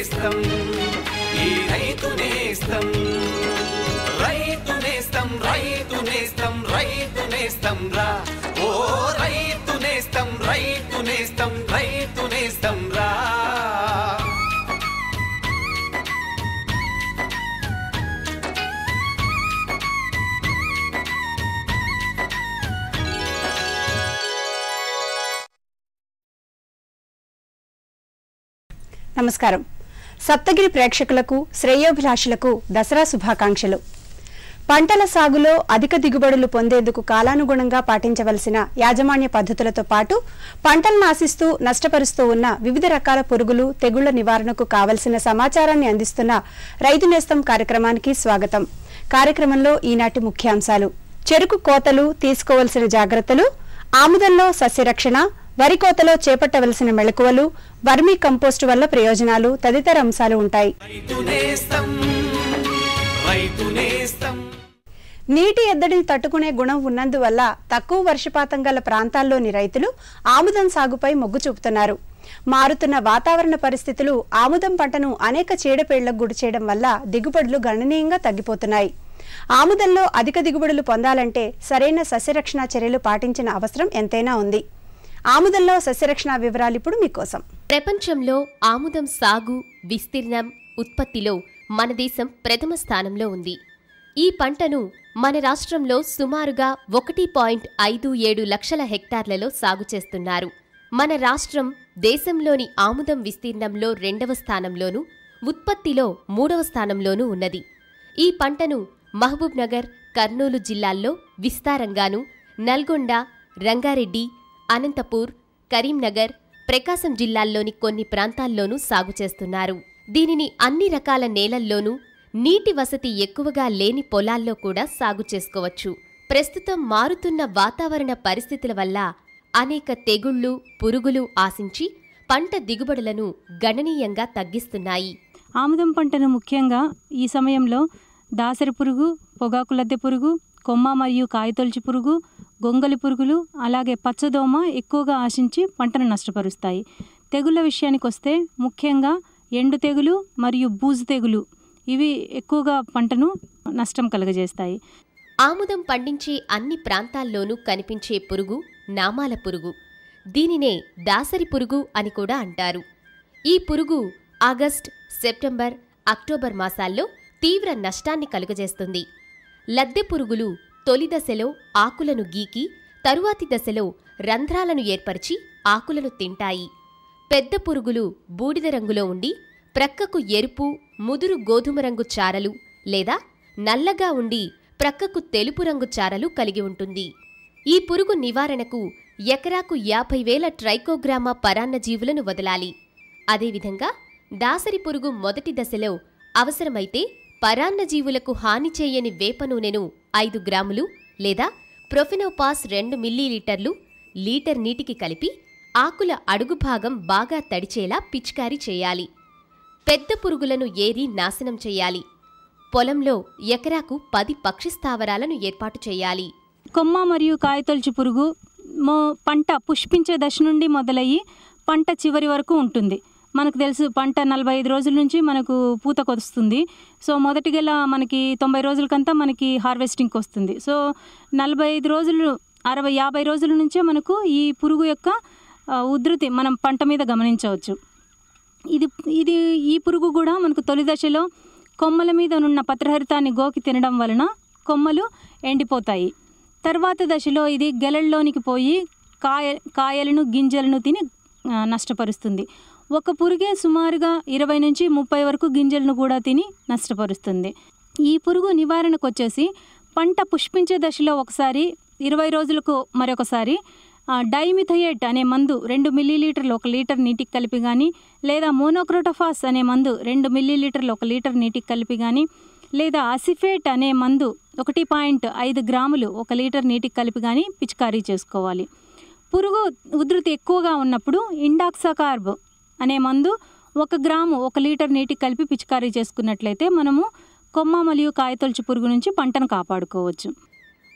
నేస్తం ఈ రైతు నేస్తం రైతు నేస్తం రైతు నేస్తం రైతు నేస్తం రా ఓ రైతు నేస్తం రైతు నేస్తం రైతు నేస్తం రా నమస్కారం. సప్తగిరి ప్రేక్షకులకు శ్రేయోభిలాషులకు దసరా శుభాకాంక్షలు. పంటల సాగులో అధిక దిగుబడులు పొందేందుకు కాలానుగుణంగా పాటించవలసిన యాజమాన్య పద్ధతులతో పాటు పంటలను ఆశిస్తూ నష్టపరుస్తూ ఉన్న వివిధ రకాల పురుగులు తెగుళ్ల నివారణకు కావలసిన సమాచారాన్ని అందిస్తున్న రైతు నేస్తం కార్యక్రమానికి స్వాగతం. కార్యక్రమంలో ఈనాటి ముఖ్యాంశాలు: చెరుకు కోతలు తీసుకోవలసిన జాగ్రత్తలు, ఆముదంలో సస్యరక్షణ, వరి కోతలో చేపట్టవలసిన మెళకువలు, వర్మీ కంపోస్టు వల్ల ప్రయోజనాలు తదితర అంశాలు ఉంటాయి. నీటి ఎద్దడిని తట్టుకునే గుణం ఉన్నందువల్ల తక్కువ వర్షపాతం గల ప్రాంతాల్లోని రైతులు ఆముదం సాగుపై మొగ్గు చూపుతున్నారు. మారుతున్న వాతావరణ పరిస్థితులు ఆముదం పంటను అనేక చీడపీడలకు గురి చేయడం వల్ల దిగుబడులు గణనీయంగా తగ్గిపోతున్నాయి. ఆముదంలో అధిక దిగుబడులు పొందాలంటే సరైన సస్యరక్షణ చర్యలు పాటించిన అవసరం ఎంతైనా ఉంది. ఆముదంలో సస్యరక్షణ వివరాలు ఇప్పుడు మీకోసం. ప్రపంచంలో ఆముదం సాగు, విస్తీర్ణం, ఉత్పత్తిలో మన దేశం ప్రథమ స్థానంలో ఉంది. ఈ పంటను మన రాష్ట్రంలో సుమారుగా 1.57 లక్షల హెక్టార్లలో సాగు చేస్తున్నారు. మన రాష్ట్రం దేశంలోని ఆముదం విస్తీర్ణంలో 2వ స్థానంలోనూ, ఉత్పత్తిలో 3వ స్థానంలోనూ ఉన్నది. ఈ పంటను మహబూబ్ నగర్, కర్నూలు జిల్లాల్లో విస్తారంగాను, నల్గొండ, రంగారెడ్డి, అనంతపూర్, కరీంనగర్, ప్రకాశం జిల్లాల్లోని కొన్ని ప్రాంతాల్లోనూ సాగు చేస్తున్నారు. దీనిని అన్ని రకాల నేలల్లోనూ, నీటి వసతి ఎక్కువగా లేని పొలాల్లో కూడా సాగు చేసుకోవచ్చు. ప్రస్తుతం మారుతున్న వాతావరణ పరిస్థితుల వల్ల అనేక తెగుళ్లు, పురుగులు ఆశించి పంట దిగుబడులను గణనీయంగా తగ్గిస్తున్నాయి. ఆముదం పంటను ముఖ్యంగా ఈ సమయంలో దాసరి పురుగు, పొగాకు లద్దె పురుగు, కొమ్మ మరియు కాయతొలచి పురుగు, గొంగలి పురుగులు, అలాగే పచ్చదోమ ఎక్కువగా ఆశించి పంటను నష్టపరుస్తాయి. తెగుళ్ల విషయానికి వస్తే ముఖ్యంగా ఎండు తెగులు మరియు బూజు తెగులు ఇవి ఎక్కువగా పంటను నష్టం కలుగజేస్తాయి. ఆముదం పండించే అన్ని ప్రాంతాల్లోనూ కనిపించే పురుగు నామాల పురుగు. దీనినే దాసరి పురుగు అని కూడా అంటారు. ఈ పురుగు ఆగస్ట్, సెప్టెంబర్, అక్టోబర్ మాసాల్లో తీవ్ర నష్టాన్ని కలుగజేస్తుంది. లద్దె పురుగులు తొలి దశలో ఆకులను గీకి, తరువాతి దశలో రంధ్రాలను ఏర్పరిచి ఆకులను తింటాయి. పెద్ద పురుగులు బూడిద రంగులో ఉండి ప్రక్కకు ఎరుపు, ముదురు గోధుమ రంగు చారలు లేదా నల్లగా ఉండి ప్రక్కకు తెలుపు రంగు చారలు కలిగి ఉంటుంది. ఈ పురుగు నివారణకు ఎకరాకు 50,000 ట్రైకోగ్రామా పరాన్నజీవులను వదలాలి. అదేవిధంగా దాసరి పురుగు మొదటి దశలో అవసరమైతే పరాన్నజీవులకు హాని చేయని వేప నూనెను 5 గ్రాములు లేదా ప్రొఫెనోపాస్ 2 మిల్లీలీటర్లు లీటర్ నీటికి కలిపి ఆకుల అడుగు భాగం బాగా తడిచేలా పిచికారీ చేయాలి. పెద్ద పురుగులను ఏరి నాశనం చేయాలి. పొలంలో ఎకరాకు 10 పక్షి స్థావరాలను ఏర్పాటు చేయాలి. కొమ్మ మరియు కాయతొలచి పురుగు పంట పుష్పించే దశ నుండి మొదలయ్యి పంట చివరి వరకు ఉంటుంది. మనకు తెలుసు పంట 45 రోజుల నుంచి మనకు పూతకొస్తుంది. సో మొదటిగల మనకి 90 రోజులకంతా మనకి హార్వెస్టింగ్కి వస్తుంది. సో 45 రోజులు 60-50 రోజుల నుంచే మనకు ఈ పురుగు యొక్క ఉధృతి మనం పంట మీద గమనించవచ్చు. ఈ పురుగు కూడా మనకు తొలి దశలో కొమ్మల మీద ఉన్న పత్రహరితాన్ని గోకి తినడం వలన కొమ్మలు ఎండిపోతాయి. తర్వాత దశలో ఇది గెలల్లోనికి పోయి కాయలను గింజలను తిని నష్టపరుస్తుంది. ఒక పురుగే సుమారుగా 20 నుంచి 30 వరకు గింజలను కూడా తిని నష్టపరుస్తుంది. ఈ పురుగు నివారణకు వచ్చేసి పంట పుష్పించే దశలో ఒకసారి, 20 రోజులకు మరొకసారి డైమిథయేట్ అనే మందు 2 మిల్లీలీటర్లు 1 లీటర్ నీటికి కలిపి కానీ, లేదా మోనోక్రోటోఫాస్ అనే మందు 2 మిల్లీలీటర్లు 1 లీటర్ నీటికి కలిపి కానీ, లేదా అసిఫేట్ అనే మందు 1.5 గ్రాములు 1 లీటర్ నీటికి కలిపి కానీ పిచికారీ చేసుకోవాలి. పురుగు ఉధృతి ఎక్కువగా ఉన్నప్పుడు ఇండాక్సాకార్బ్ అనే మందు 1 గ్రాము 1 లీటర్ నీటికి కలిపి పిచికారీ చేసుకున్నట్లయితే మనము కొమ్మ మరియు కాయతొలచి పురుగు నుంచి పంటను కాపాడుకోవచ్చు.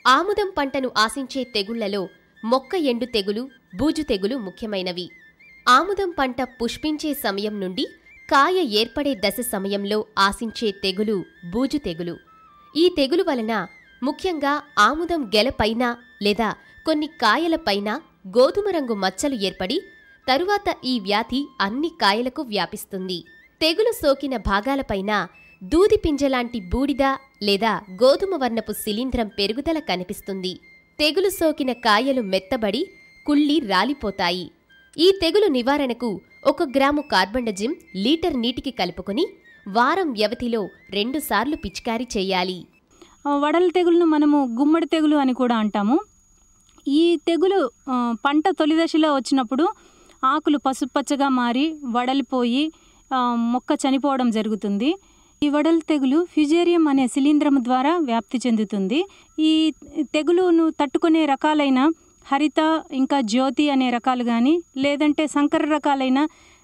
ఆముదం పంటను ఆశించే తెగుళ్లలో మొక్క ఎండు తెగులు, బూజు తెగులు ముఖ్యమైనవి. ఆముదం పంట పుష్పించే సమయం నుండి కాయ ఏర్పడే దశ సమయంలో ఆశించే తెగులు బూజు తెగులు. ఈ తెగులు వలన ముఖ్యంగా ఆముదం గెలపైన లేదా కొన్ని కాయలపైన గోధుమ రంగు మచ్చలు ఏర్పడి తరువాత ఈ వ్యాధి అన్ని కాయలకు వ్యాపిస్తుంది. తెగులు సోకిన భాగాలపైన దూది పింజలాంటి బూడిద లేదా గోధుమ వర్ణపు శిలీంధ్రం పెరుగుదల కనిపిస్తుంది. తెగులు సోకిన కాయలు మెత్తబడి కుళ్ళి రాలిపోతాయి. ఈ తెగులు నివారణకు 1 గ్రాము కార్బండజిమ్ లీటర్ నీటికి కలుపుకొని వారం వ్యవధిలో 2 సార్లు పిచికారీ చేయాలి. వడల తెగులును మనము గుమ్మడి తెగులు అని కూడా అంటాము. ఈ తెగులు పంట తొలి దశలో వచ్చినప్పుడు ఆకులు పసుపచ్చగా మారి వడలిపోయి మొక్క చనిపోవడం జరుగుతుంది. ఈ వడల తెగులు ఫ్యుజేరియం అనే శిలీంధ్రం ద్వారా వ్యాప్తి చెందుతుంది. ఈ తెగులును తట్టుకునే రకాలైన హరిత ఇంకా జ్యోతి అనే రకాలు కానీ లేదంటే సంకర రకాలైన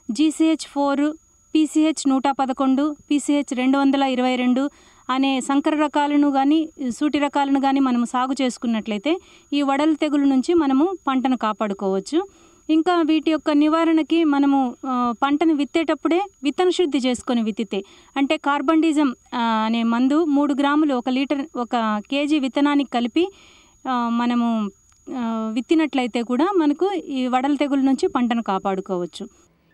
GCH4, PCH 111, PCH 222 అనే సంకర రకాలను కానీ సూటి రకాలను కానీ మనము సాగు చేసుకున్నట్లయితే ఈ వడల తెగులు నుంచి మనము పంటను కాపాడుకోవచ్చు. ఇంకా వీటి యొక్క నివారణకి మనము పంటను విత్తేటప్పుడే విత్తన శుద్ధి చేసుకొని విత్తితే, అంటే కార్బండిజం అనే మందు 3 గ్రాములు 1 కేజీ విత్తనానికి కలిపి మనము విత్తినట్లయితే కూడా మనకు ఈ వడల తెగుల నుంచి పంటను కాపాడుకోవచ్చు.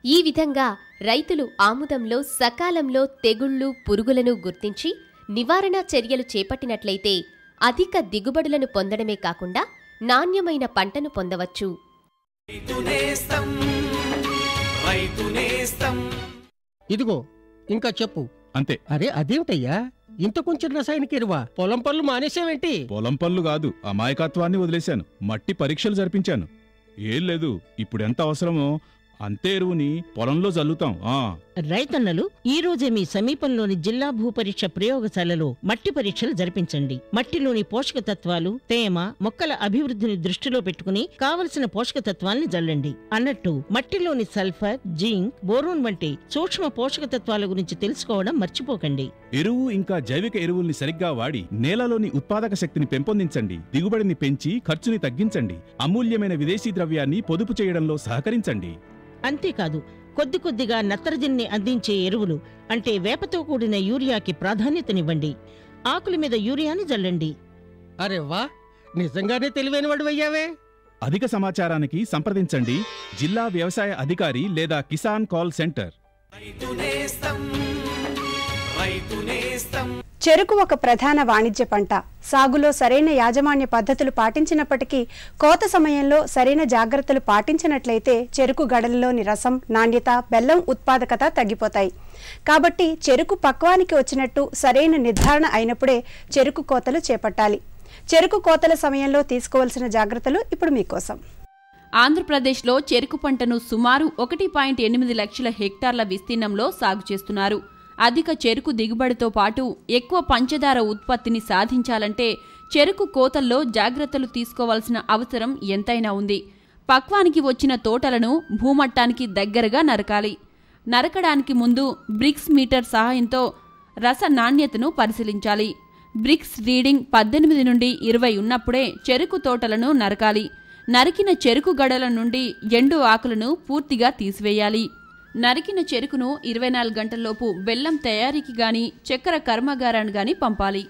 ఈ విధంగా రైతులు ఆముదంలో సకాలంలో తెగుళ్లు పురుగులను గుర్తించి నివారణ చర్యలు చేపట్టినట్లయితే అధిక దిగుబడులను పొందడమే కాకుండా నాణ్యమైన పంటను పొందవచ్చు. ఇదిగో ఇంకా చెప్పు. అంతే. అరే అదేమిటయ్యా, ఇంత కొంచెం రసాయనిక ఎరువా? పొలం పనులు మానేసావేంటి? పొలం పనులు కాదు, అమాయకత్వాన్ని వదిలేశాను. మట్టి పరీక్షలు జరిపించాను. ఏం లేదు, ఇప్పుడు ఎంత అవసరమో అంతే ఎరువుని పొలంలో జల్లుతాం. రైతన్నలు ఈ రోజే మీ సమీపంలోని జిల్లా భూపరీక్ష ప్రయోగశాలలో మట్టి పరీక్షలు జరిపించండి. మట్టిలోని పోషక తత్వాలు, తేమ, మొక్కల అభివృద్ధిని దృష్టిలో పెట్టుకుని కావలసిన పోషక తత్వాల్ని జల్లండి. అన్నట్టు మట్టిలోని సల్ఫర్, జింక్, బోరోన్ వంటి సూక్ష్మ పోషక తత్వాల గురించి తెలుసుకోవడం మర్చిపోకండి. ఎరువు ఇంకా జైవిక ఎరువుల్ని సరిగ్గా వాడి నేలలోని ఉత్పాదక శక్తిని పెంపొందించండి. దిగుబడిని పెంచి ఖర్చుని తగ్గించండి. అమూల్యమైన విదేశీ ద్రవ్యాన్ని పొదుపు చేయడంలో సహకరించండి. అంతేకాదు, కొద్దిగా నత్రజనిని అందించే ఎరువులు అంటే వేపతో కూడిన యూరియాకి ప్రాధాన్యతనివ్వండి. ఆకుల మీద యూరియాని జల్లండి. అరే వా, నిజంగానే తెలివైన వాడివయ్యావే. అధిక సమాచారానికి సంప్రదించండి జిల్లా వ్యవసాయ అధికారి లేదా కిసాన్ కాల్ సెంటర్. చెరకు ఒక ప్రధాన వాణిజ్య పంట. సాగులో సరైన యాజమాన్య పద్ధతులు పాటించినప్పటికీ కోత సమయంలో సరైన జాగ్రత్తలు పాటించినట్లయితే చెరకు గడలలోని రసం, నాణ్యత, బెల్లం ఉత్పాదకత తగ్గిపోతాయి. కాబట్టి చెరకు పక్వానికి వచ్చినట్టు సరైన నిర్ధారణ అయినప్పుడే చెరకు కోతలు చేపట్టాలి. చెరకు కోతల సమయంలో తీసుకోవాల్సిన జాగ్రత్తలు ఇప్పుడు మీకోసం. ఆంధ్రప్రదేశ్లో చెరకు పంటను సుమారు 1.8 లక్షల హెక్టార్ల విస్తీర్ణంలో సాగు చేస్తున్నారు. అధిక చెరకు దిగుబడితో పాటు ఎక్కువ పంచదార ఉత్పత్తిని సాధించాలంటే చెరకు కోతల్లో జాగ్రత్తలు తీసుకోవాల్సిన అవసరం ఎంతైనా ఉంది. పక్వానికి వచ్చిన తోటలను భూమట్టానికి దగ్గరగా నరకాలి. నరకడానికి ముందు బ్రిక్స్ మీటర్ సహాయంతో రస నాణ్యతను పరిశీలించాలి. బ్రిక్స్ రీడింగ్ 18 నుండి 20 ఉన్నప్పుడే చెరకు తోటలను నరకాలి. నరికిన చెరకు గడల నుండి ఎండు ఆకులను పూర్తిగా తీసివేయాలి. నరికిన చెరుకును 24 గంటల్లోపు బెల్లం తయారీకి గాని చక్కెర కర్మాగారాన్ని గాని పంపాలి.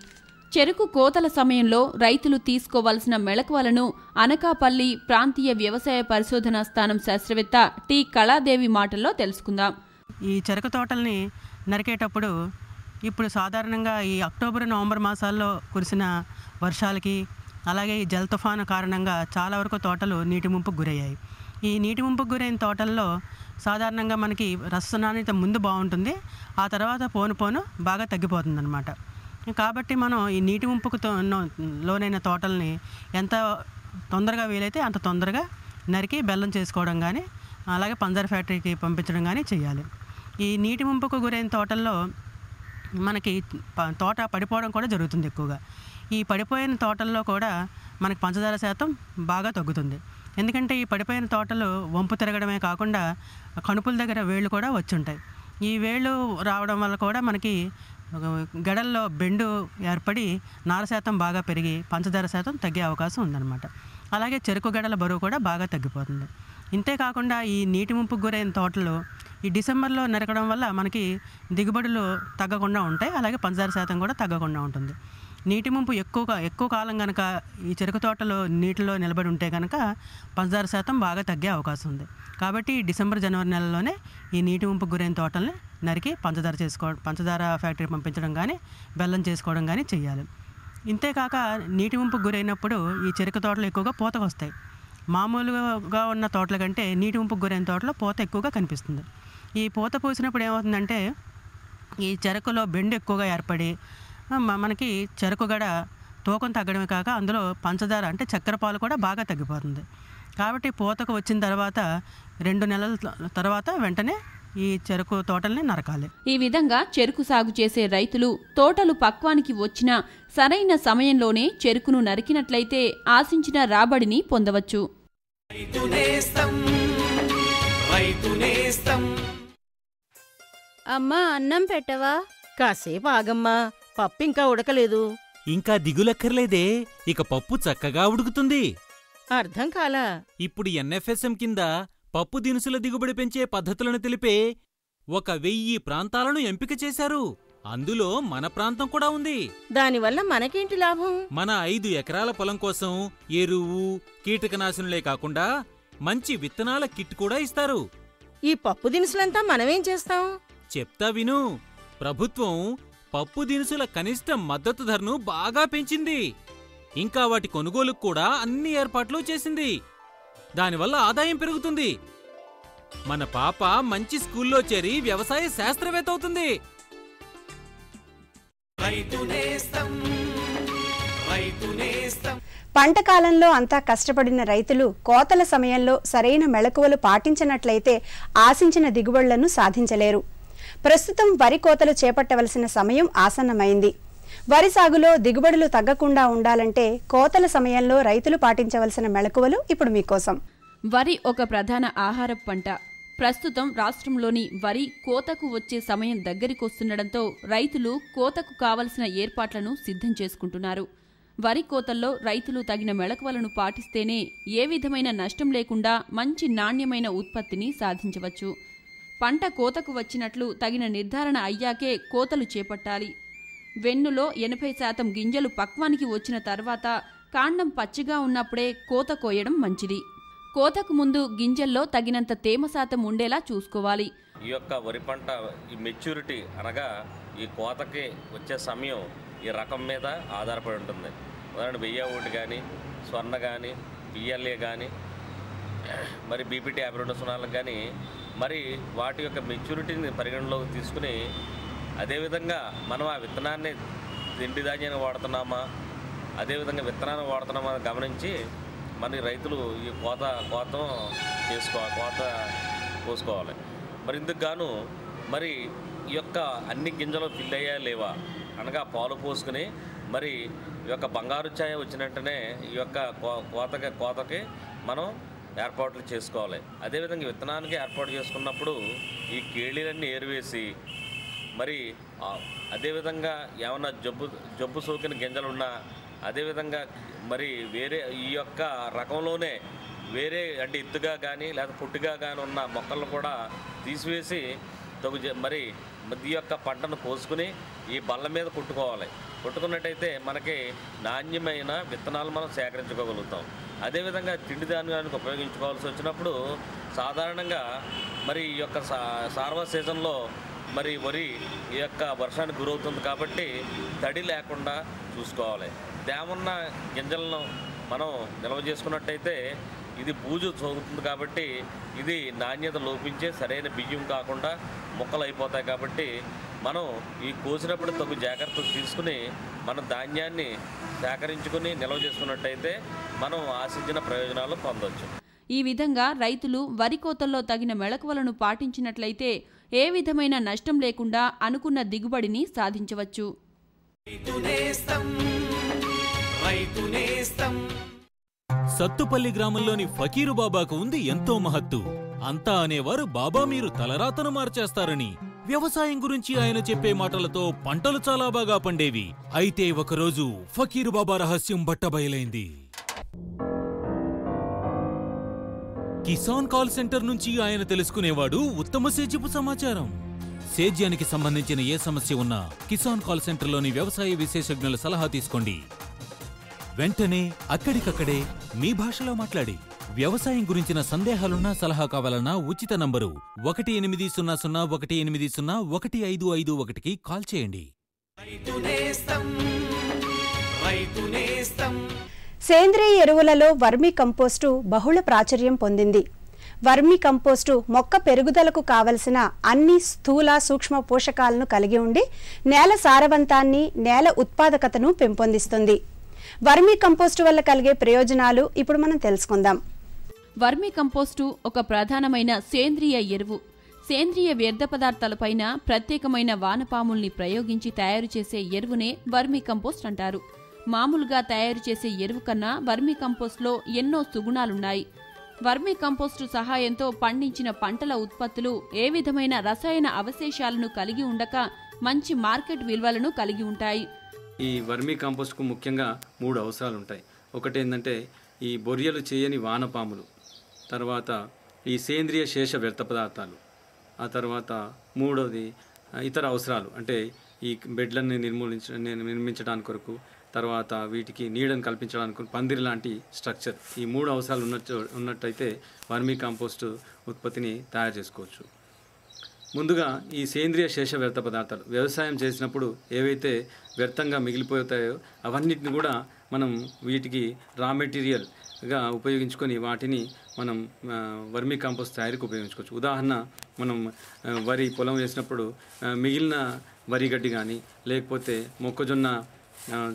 చెరకు కోతల సమయంలో రైతులు తీసుకోవాల్సిన మెళకువలను అనకాపల్లి ప్రాంతీయ వ్యవసాయ పరిశోధనా స్థానం శాస్త్రవేత్త టి కళాదేవి మాటల్లో తెలుసుకుందాం. ఈ చెరకు తోటల్ని నరికేటప్పుడు ఇప్పుడు సాధారణంగా ఈ అక్టోబర్, నవంబర్ మాసాల్లో కురిసిన వర్షాలకి అలాగే ఈ జల తుఫాను కారణంగా చాలా వరకు తోటలు నీటి ముంపుకు గురయ్యాయి. ఈ నీటి ముంపుకు గురైన తోటల్లో సాధారణంగా మనకి రస నాణ్యత ముందు బాగుంటుంది, ఆ తర్వాత పోను బాగా తగ్గిపోతుంది అన్నమాట. కాబట్టి మనం ఈ నీటి ముంపుకు లోనైన తోటల్ని ఎంత తొందరగా వీలైతే అంత తొందరగా నరికి బెల్లం చేసుకోవడం కానీ అలాగే పంచదార ఫ్యాక్టరీకి పంపించడం కానీ చేయాలి. ఈ నీటి ముంపుకు గురైన తోటల్లో మనకి తోట పడిపోవడం కూడా జరుగుతుంది ఎక్కువగా. ఈ పడిపోయిన తోటల్లో కూడా మనకి పంచదార శాతం బాగా తగ్గుతుంది. ఎందుకంటే ఈ పడిపోయిన తోటలు వంపు తిరగడమే కాకుండా కణుపుల దగ్గర వేళ్ళు కూడా వచ్చి ఉంటాయి. ఈ వేళ్ళు రావడం వల్ల కూడా మనకి గడల్లో బెండు ఏర్పడి నార శాతం బాగా పెరిగి పంచదార శాతం తగ్గే అవకాశం ఉందన్నమాట. అలాగే చెరుకు గడల బరువు కూడా బాగా తగ్గిపోతుంది. ఇంతేకాకుండా ఈ నీటి ముంపుకు గురైన తోటలు ఈ డిసెంబర్లో నరకడం వల్ల మనకి దిగుబడులు తగ్గకుండా ఉంటాయి, అలాగే పంచదార శాతం కూడా తగ్గకుండా ఉంటుంది. నీటి ముంపు ఎక్కువ కాలం కనుక ఈ చెరుకు తోటలో నీటిలో నిలబడి ఉంటే కనుక పంచదార శాతం బాగా తగ్గే అవకాశం ఉంది. కాబట్టి డిసెంబర్ జనవరి నెలలోనే ఈ నీటి ముంపు గురైన తోటల్ని నరికి పంచదార ఫ్యాక్టరీ పంపించడం కానీ బెల్లం చేసుకోవడం కానీ చేయాలి. ఇంతేకాక నీటి ముంపు గురైనప్పుడు ఈ చెరుకు తోటలు ఎక్కువగా పూతకు వస్తాయి. మామూలుగా ఉన్న తోటల కంటే నీటి ముంపు గురైన తోటలో పూత ఎక్కువగా కనిపిస్తుంది. ఈ పూత పూసినప్పుడు ఏమవుతుందంటే ఈ చెరుకులో బెండు ఎక్కువగా ఏర్పడి మనకి చెరుకు గడ తూకం తగ్గడమే కాక అందులో పంచదార అంటే చక్కెర పాలు కూడా బాగా తగ్గిపోతుంది. కాబట్టి పూతకు వచ్చిన తర్వాత 2 నెలల తర్వాత వెంటనే ఈ చెరుకు తోటల్ని నరకాలి. ఈ విధంగా చెరుకు సాగు చేసే రైతులు తోటలు పక్వానికి వచ్చిన సరైన సమయంలోనే చెరుకును నరికినట్లయితే ఆశించిన రాబడిని పొందవచ్చు. అమ్మా అన్నం పెట్టవా? కాసేపు ఆగమ్మా, పప్పు ఇంకా ఉడకలేదు. ఇంకా దిగులక్కర్లేదే, ఇక పప్పు చక్కగా ఉడుకుతుంది. అర్థం కాలా? ఇప్పుడు ఎన్ఎఫ్ఎస్ఎం కింద పప్పు దినుసుల దిగుబడి పెంచే పద్ధతులను తెలిపే 1000 ప్రాంతాలను ఎంపిక చేశారు. అందులో మన ప్రాంతం కూడా ఉంది. దానివల్ల మనకేంటి లాభం? మన 5 ఎకరాల పొలం కోసం ఎరువు, కీటకనాశనులే కాకుండా మంచి విత్తనాల కిట్ కూడా ఇస్తారు. ఈ పప్పు దినుసులంతా మనమేం చేస్తాం? చెప్తా విను. ప్రభుత్వం పప్పు దినుసుల కనిష్ట మద్దతు ధరను బాగా పెంచింది. ఇంకా వాటి కొనుగోలుకు కూడా అన్ని ఏర్పాట్లు చేసింది. దానివల్ల ఆదాయం పెరుగుతుంది. మన పాప మంచి స్కూల్లో చేరి వ్యవసాయ శాస్త్రవేత్త అవుతుంది. పంట కాలంలో అంతా కష్టపడిన రైతులు కోతల సమయంలో సరైన మెళకువలు పాటించినట్లయితే ఆశించిన దిగుబడులను సాధించలేరు. ప్రస్తుతం వరి కోతలు చేపట్టవలసిన సమయం ఆసన్నమైంది. వరి సాగులో దిగుబడులు తగ్గకుండా ఉండాలంటే కోతల సమయంలో రైతులు పాటించవలసిన మెళకువలు ఇప్పుడు మీకోసం. వరి ఒక ప్రధాన ఆహార పంట. ప్రస్తుతం రాష్ట్రంలోని వరి కోతకు వచ్చే సమయం దగ్గరికొస్తుండటంతో రైతులు కోతకు కావలసిన ఏర్పాట్లను సిద్ధం చేసుకుంటున్నారు. వరి కోతల్లో రైతులు తగిన మెళకువలను పాటిస్తేనే ఏ విధమైన నష్టం లేకుండా మంచి నాణ్యమైన ఉత్పత్తిని సాధించవచ్చు. పంట కోతకు వచ్చినట్లు తగిన నిర్ధారణ అయ్యాకే కోతలు చేపట్టాలి. వెన్నులో 80% గింజలు పక్వానికి వచ్చిన తర్వాత కాండం పచ్చిగా ఉన్నప్పుడే కోత కోయడం మంచిది. కోతకు ముందు గింజల్లో తగినంత తేమ శాతం ఉండేలా చూసుకోవాలి. ఈ యొక్క వరి పంట ఈ మెచ్యూరిటీ అనగా ఈ కోతకి వచ్చే సమయం ఈ రకం మీద ఆధారపడి ఉంటుంది. ఉదాహరణ 1001 కానీ, స్వర్ణ కానీ, పిఎల్ఏ కానీ, మరి బీపీటీ 52 కానీ, మరి వాటి యొక్క మెచ్యూరిటీని పరిగణలోకి తీసుకుని అదేవిధంగా మనం ఆ విత్తనాన్ని తిండి ధాన్యాన్ని వాడుతున్నామా, అదేవిధంగా విత్తనాన్ని వాడుతున్నామా గమనించి మన రైతులు ఈ కోత పోసుకోవాలి. మరి ఇందుకు గాను మరి ఈ యొక్క అన్ని గింజలు ఫిల్ అయ్యా లేవా అనగా పాలు పోసుకుని మరి ఈ యొక్క బంగారు ఛాయ వచ్చినట్టునే ఈ యొక్క కోతకి మనం ఏర్పాట్లు చేసుకోవాలి. అదేవిధంగా విత్తనానికి ఏర్పాటు చేసుకున్నప్పుడు ఈ కేళీలన్నీ ఏరివేసి మరి అదేవిధంగా ఏమన్నా జబ్బు సోకిన గింజలున్నా అదేవిధంగా మరి వేరే ఈ యొక్క రకంలోనే వేరే అంటే ఎత్తుగా కానీ లేదా పుట్టుగా కానీ ఉన్న మొక్కలను కూడా తీసివేసి మరి ఈ యొక్క పంటను కోసుకుని ఈ బల్ల మీద కొట్టుకున్నట్టయితే మనకి నాణ్యమైన విత్తనాలు మనం సేకరించుకోగలుగుతాం. అదేవిధంగా తిండి ధాన్యానికి ఉపయోగించుకోవాల్సి వచ్చినప్పుడు సాధారణంగా మరి ఈ యొక్క సార్వ సీజన్లో మరి వరి ఈ యొక్క వర్షానికి గురవుతుంది కాబట్టి తడి లేకుండా చూసుకోవాలి. తేమన్న గింజలను మనం నిల్వ చేసుకున్నట్టయితే ఇది బూజు సోకుతుంది కాబట్టి ఇది నాణ్యత లోపించే సరైన బియ్యం కాకుండా మొక్కలు అయిపోతాయి. కాబట్టి మనం ఈ కోసినప్పుడు తగు జాగ్రత్తలు తీసుకుని మన ధాన్యాన్ని సేకరించుకుని నిల్వ చేసుకున్నట్టయితే మనం ఆశించిన ప్రయోజనాలు పొందవచ్చు. ఈ విధంగా రైతులు వరి కోతల్లో తగిన మెళకువలను పాటించినట్లయితే ఏ విధమైన నష్టం లేకుండా అనుకున్న దిగుబడిని సాధించవచ్చు. సత్తుపల్లి గ్రామంలోని ఫకీరు బాబాకు ఉంది ఎంతో మహత్తు. అంతా అనేవారు బాబా మీరు తలరాతను మార్చేస్తారని. వ్యవసాయం గురించి ఆయన చెప్పే మాటలతో పంటలు చాలా బాగా పండేవి. అయితే ఒకరోజు ఫకీరు బాబా రహస్యం బట్టబయలైంది. కిసాన్ కాల్ సెంటర్ నుంచి ఆయన తెలుసుకునేవాడు ఉత్తమ సేద్యపు సమాచారం. సేద్యానికి సంబంధించిన ఏ సమస్య ఉన్నా కిసాన్ కాల్ సెంటర్లోని వ్యవసాయ విశేషజ్ఞుల సలహా తీసుకోండి. వెంటనే అక్కడికక్కడే మీ భాషలో మాట్లాడి వ్యవసాయం గురించిన సందేహాలున్నా సలహా కావాలన్నా ఉచిత నంబరు 180018015551కి కాల్ చేయండి. సేంద్రియ ఎరువులలో వర్మీ కంపోస్టు బహుళ ప్రాచుర్యం పొందింది. వర్మీ కంపోస్టు మొక్క పెరుగుదలకు కావలసిన అన్ని స్థూల సూక్ష్మ పోషకాలను కలిగి ఉండి నేల సారవంతాన్ని, నేల ఉత్పాదకతను పెంపొందిస్తుంది. వర్మీ కంపోస్టు వల్ల కలిగే ప్రయోజనాలు ఇప్పుడు మనం తెలుసుకుందాం. వర్మీ కంపోస్టు ఒక ప్రధానమైన సేంద్రియ ఎరువు. సేంద్రియ వ్యర్థ పదార్థాలపైన ప్రత్యేకమైన వానపాముల్ని ప్రయోగించి తయారు చేసే ఎరువునే వర్మీ కంపోస్ట్ అంటారు. మామూలుగా తయారు చేసే ఎరువు కన్నా వర్మీ కంపోస్ట్లో ఎన్నో సుగుణాలున్నాయి. వర్మీ కంపోస్టు సహాయంతో పండించిన పంటల ఉత్పత్తులు ఏ విధమైన రసాయన అవశేషాలను కలిగి ఉండక మంచి మార్కెట్ విలువలను కలిగి ఉంటాయి. ఈ వర్మీ కంపోస్ట్కు ముఖ్యంగా 3 అవసరాలు ఉంటాయి. ఒకటి ఏంటంటే ఈ బొరియలు చేయని వానపాములు, తర్వాత ఈ సేంద్రియ శేష వ్యర్థ పదార్థాలు, ఆ తర్వాత మూడవది ఇతర అవసరాలు అంటే ఈ బెడ్లను నిర్మించడానికి కొరకు, తర్వాత వీటికి నీడను కల్పించడానికి పందిరి లాంటి స్ట్రక్చర్. ఈ 3 అవసరాలు ఉన్నట్టయితే వర్మీ కంపోస్టు ఉత్పత్తిని తయారు చేసుకోవచ్చు. ముందుగా ఈ సేంద్రియ శేష వ్యర్థ పదార్థాలు వ్యవసాయం చేసినప్పుడు ఏవైతే వ్యర్థంగా మిగిలిపోతాయో అవన్నిటిని కూడా మనం వీటికి రా మెటీరియల్గా ఉపయోగించుకొని వాటిని మనం వర్మీ కంపోస్ట్ తయారీకి ఉపయోగించుకోవచ్చు. ఉదాహరణ, మనం వరి పొలం వేసినప్పుడు మిగిలిన వరి గడ్డి కానీ, లేకపోతే మొక్కజొన్న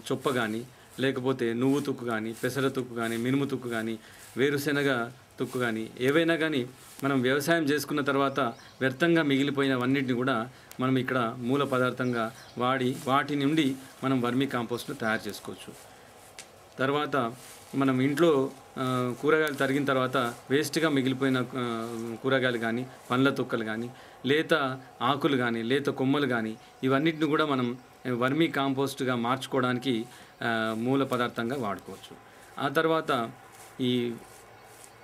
చొప్ప కానీ, లేకపోతే నువ్వు తుక్కు కానీ, పెసర తుక్కు కానీ, మినుము తుక్కు కానీ, వేరుశెనగ తుక్కు కానీ, ఏవైనా కానీ మనం వ్యవసాయం చేసుకున్న తర్వాత వ్యర్థంగా మిగిలిపోయినవన్నిటిని కూడా మనం ఇక్కడ మూల పదార్థంగా వాడి వాటి నుండి మనం వర్మీ కాంపోస్ట్ను తయారు చేసుకోవచ్చు. తర్వాత మనం ఇంట్లో కూరగాయలు తరిగిన తర్వాత వేస్ట్గా మిగిలిపోయిన కూరగాయలు కానీ, పండ్ల తొక్కలు కానీ, లేత ఆకులు కానీ, లేత కొమ్మలు కానీ, ఇవన్నిటిని కూడా మనం వర్మీ కాంపోస్ట్గా మార్చుకోవడానికి మూల పదార్థంగా వాడుకోవచ్చు. ఆ తర్వాత ఈ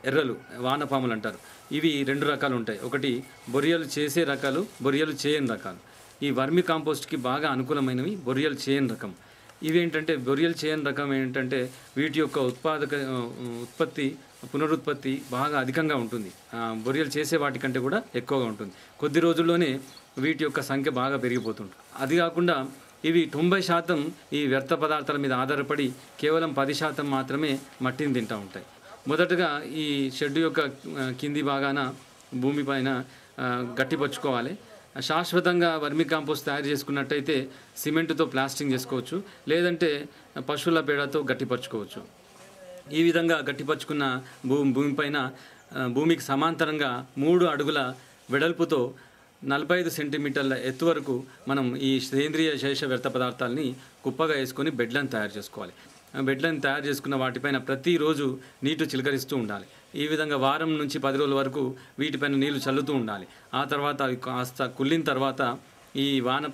ఎర్రలు, వానపాములు అంటారు. ఇవి 2 రకాలు ఉంటాయి. ఒకటి బొరియలు చేసే రకాలు, బొరియలు చేయని రకాలు. ఈ వర్మీ కాంపోస్ట్కి బాగా అనుకూలమైనవి బొరియలు చేయని రకం. ఇవేంటంటే బొరియలు చేయని రకం ఏంటంటే వీటి యొక్క ఉత్పత్తి పునరుత్పత్తి బాగా అధికంగా ఉంటుంది. బొరియలు చేసే వాటికంటే కూడా ఎక్కువగా ఉంటుంది. కొద్ది రోజుల్లోనే వీటి యొక్క సంఖ్య బాగా పెరిగిపోతుంది. అది కాకుండా ఇవి 90% ఈ వ్యర్థ పదార్థాల మీద ఆధారపడి కేవలం 10% మాత్రమే మట్టిని తింటూ ఉంటాయి. మొదటగా ఈ షెడ్ యొక్క కింది భాగాన భూమిపైన గట్టిపరుచుకోవాలి. శాశ్వతంగా వర్మీ కాంపోస్ట్ తయారు చేసుకున్నట్టయితే సిమెంటుతో ప్లాస్టింగ్ చేసుకోవచ్చు, లేదంటే పశువుల పేడతో గట్టిపరుచుకోవచ్చు. ఈ విధంగా గట్టిపరుచుకున్న భూమిపైన భూమికి సమాంతరంగా 3 అడుగుల వెడల్పుతో 45 సెంటీమీటర్ల ఎత్తు వరకు మనం ఈ సేంద్రియ శేష వ్యర్థ పదార్థాలని కుప్పగా వేసుకొని బెడ్లను తయారు చేసుకోవాలి. బెడ్లను తయారు చేసుకున్న వాటిపైన ప్రతిరోజు నీళ్లు చిలకరిస్తూ ఉండాలి. ఈ విధంగా వారం నుంచి 10 రోజుల వరకు వీటిపైన నీళ్లు చల్లుతూ ఉండాలి. ఆ తర్వాత అవి కాస్త కుళ్ళిన తర్వాత ఈ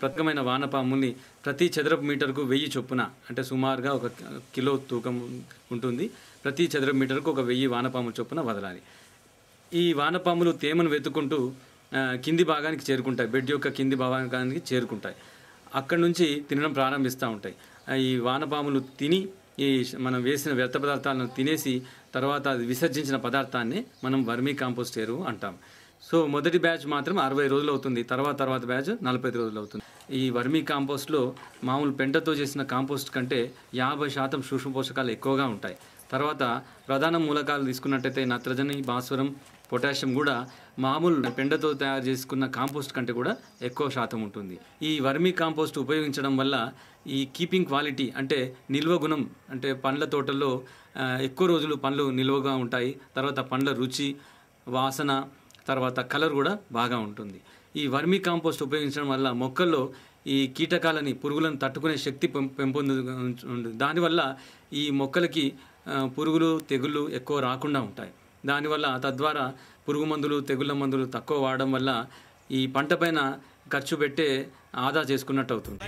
ప్రత్యేకమైన వానపాముల్ని ప్రతి చదరపు మీటర్కు 1000 చొప్పున, అంటే సుమారుగా 1 కిలో తూకం ఉంటుంది, ప్రతి చదరపు మీటర్కు 1000 వానపాముల చొప్పున వదలాలి. ఈ వానపాములు తేమను వెతుక్కుంటూ కింది భాగానికి చేరుకుంటాయి, బెడ్ యొక్క కింది భాగానికి చేరుకుంటాయి. అక్కడి నుంచి తినడం ప్రారంభిస్తూ ఉంటాయి. ఈ వానపాములు తిని ఈ మనం వేసిన వ్యర్థ పదార్థాలను తినేసి తర్వాత అది విసర్జించిన పదార్థాన్ని మనం వర్మీ కాంపోస్ట్ ఎరువు అంటాం. సో మొదటి బ్యాచ్ మాత్రం 60 రోజులు అవుతుంది, తర్వాత బ్యాచ్ 45 రోజులు అవుతుంది. ఈ వర్మీ కాంపోస్ట్లో మామూలు పెంటతో చేసిన కాంపోస్ట్ కంటే 50% సూక్ష్మ పోషకాలు ఎక్కువగా ఉంటాయి. తర్వాత ప్రధాన మూలకాలు తీసుకున్నట్టయితే నత్రజని, భాస్వరం, పొటాషియం కూడా మామూలు పెండతో తయారు చేసుకున్న కాంపోస్ట్ కంటే కూడా ఎక్కువ శాతం ఉంటుంది. ఈ వర్మీ కాంపోస్ట్ ఉపయోగించడం వల్ల ఈ కీపింగ్ క్వాలిటీ అంటే నిల్వ గుణం, అంటే పండ్ల తోటల్లో ఎక్కువ రోజులు పండ్లు నిల్వగా ఉంటాయి. తర్వాత పండ్ల రుచి, వాసన, తర్వాత కలర్ కూడా బాగా ఉంటుంది. ఈ వర్మీ కాంపోస్ట్ ఉపయోగించడం వల్ల మొక్కల్లో ఈ కీటకాలని, పురుగులను తట్టుకునే శక్తి పెంపొందుతుంది. దానివల్ల ఈ మొక్కలకి పురుగులు, తెగుళ్ళు ఎక్కువ రాకుండా ఉంటాయి. దానివల్ల తద్వారా పురుగు మందులు, తెగుళ్ళ మందులు తక్కువ వాడడం వల్ల ఈ పంట పైన ఖర్చు పెట్టే ఆదా చేసుకున్నట్టు అవుతుంది.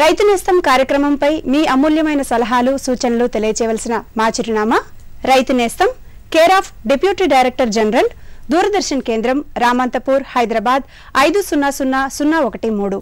రైతు నేస్తం కార్యక్రమంపై మీ అమూల్యమైన సలహాలు సూచనలు తెలియచేయవలసిన మా చిరునామా రైతు నేస్తం, care of deputy director general, Doordarshan కేంద్రం, రామంతపూర్, హైదరాబాద్ 500013.